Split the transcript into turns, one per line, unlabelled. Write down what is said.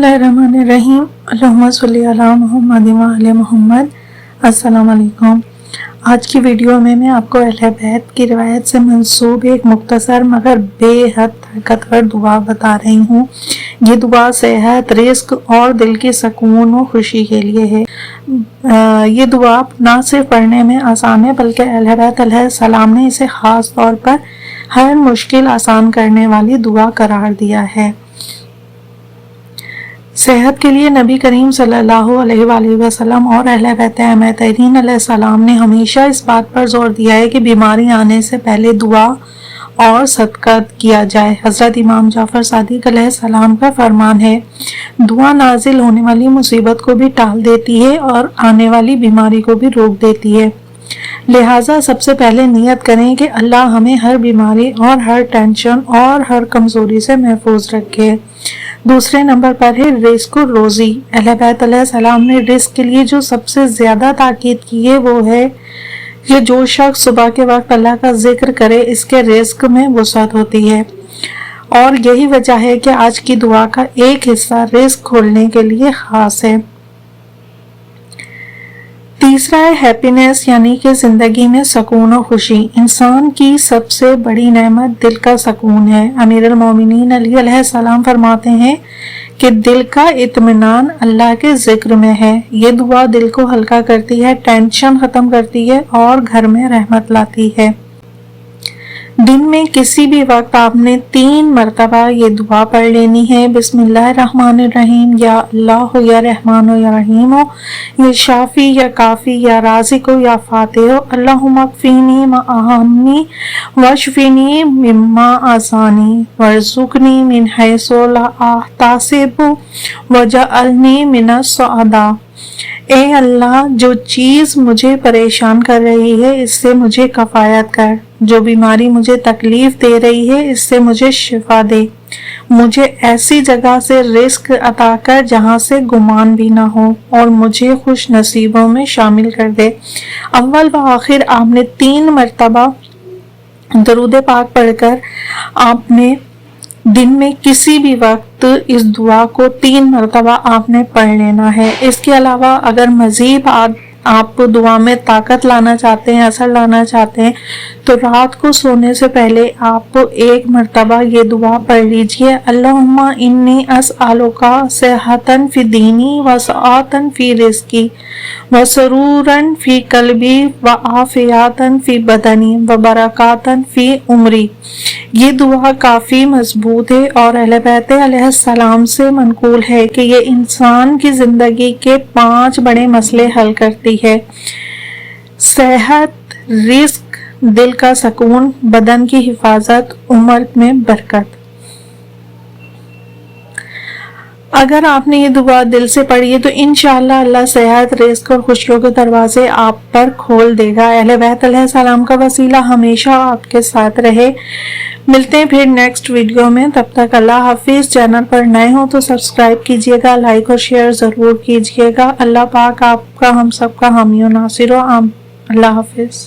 बिस्मिल्लाहिर्रहमानिर्रहीम अल्लाहुम्मा सल्ली अला मुहम्मद व आले मुहम्मद। अस्सलाम वालेकुम। आज की वीडियो में मैं आपको अहले बैत की रिवायत से मंसूब एक मुख्तसर मगर बेहद ताकतवर दुआ बता रही हूँ। ये दुआ सेहत, रिस्क और दिल की सुकून व खुशी के लिए है। ये दुआ ना सिर्फ पढ़ने में आसान है बल्कि अहले बैत अलैहिस्सलाम ने इसे ख़ास तौर पर हर मुश्किल आसान करने वाली दुआ करार दिया है। सेहत के लिए नबी करीम सल्लल्लाहु अलैहि वसल्लम और अहले बैत अहमतैन अलैहिस्सलाम ने हमेशा इस बात पर जोर दिया है कि बीमारी आने से पहले दुआ और सदका किया जाए। हज़रत इमाम जाफ़र सादिक अलैहिस्सलाम का फरमान है, दुआ नाजिल होने वाली मुसीबत को भी टाल देती है और आने वाली बीमारी को भी रोक देती है। लिहाजा सबसे पहले नियत करें कि अल्लाह हमें हर बीमारी और हर टेंशन और हर कमज़ोरी से महफूज रखे। दूसरे नंबर पर है रिस्क और रोज़ी। अहले बैत अलैहिस्सलाम ने रिस्क के लिए जो सबसे ज़्यादा ताकीद की है वो है कि जो शख्स सुबह के वक्त अल्लाह का जिक्र करे इसके रिस्क में वसअत होती है, और यही वजह है कि आज की दुआ का एक हिस्सा रिस्क खोलने के लिए ख़ास है। तीसरा है हैप्पीनेस, यानी कि ज़िंदगी में सुकून और खुशी। इंसान की सबसे बड़ी नेमत दिल का सुकून है। अमीरुल मोमिनीन अली अलैहिस्सलाम फरमाते हैं कि दिल का इत्मीनान अल्लाह के जिक्र में है। ये दुआ दिल को हल्का करती है, टेंशन ख़त्म करती है और घर में रहमत लाती है। दिन में किसी भी वक्त आपने 3 मरतबा ये दुआ पढ़ लेनी है। बिस्मिल्लाहिर्रहमानिर्रहीम, या अल्लाह या रहमान या रहीम हो, या शाफी या काफ़ी या राज़िक हो या फातिह हो, अल्लाहुम्मा कफ़ीनी मा अहम्नी वशफ़ीनी मिम्मा आसानी वर्ज़ुक़नी मिन हैसु ला अहतसिबु वजअलनी मिनस सुअदा। ए अल्लाह, जो चीज़ मुझे परेशान कर रही है इससे मुझे कफ़ायत कर, जो बीमारी मुझे तकलीफ़ दे रही है इससे मुझे शिफा दे, मुझे ऐसी जगह से रिस्क अता कर जहाँ से गुमान भी ना हो, और मुझे खुश नसीबों में शामिल कर दे। अव्वल व आखिर आपने 3 मरतबा दरूद पाक पढ़कर आपने दिन में किसी भी वक्त इस दुआ को 3 मरतबा आपने पढ़ लेना है। इसके अलावा अगर मज़ीद आप दुआ में ताकत लाना चाहते हैं, असर लाना चाहते हैं, तो रात को सोने से पहले आप 1 मरतबा ये दुआ पढ़ लीजिए। अल्लाहुम्मा इन्नी अस्अलुका सेहतन फी दीनी व सआतन फी रिज़्की व सरूरन फी कल्बी व आफियातन फी बदनी व बरकातन फी उमरी। ये दुआ काफ़ी मजबूत है और अहले बैत अलैहिस्सलाम से मनकूल है कि ये इंसान की ज़िंदगी के 5 बड़े मसले हल करती है: सेहत, रिस्क, दिल का सुकून, बदन की हिफाजत, उम्र में बरकत। अगर आपने ये दुआ दिल से पढ़ी है तो इंशाअल्लाह अल्लाह सेहत, रिस्क और खुशियों के दरवाजे आप पर खोल देगा। अहले बैत अलैहिस्सलाम का वसीला हमेशा आपके साथ रहे। मिलते हैं फिर नेक्स्ट वीडियो में, तब तक अल्लाह हाफिज़। चैनल पर नए हो तो सब्सक्राइब कीजिएगा, लाइक और शेयर ज़रूर कीजिएगा। अल्लाह पाक आपका हम सबका हामी और नासिर हो। अल्लाह हाफिज़।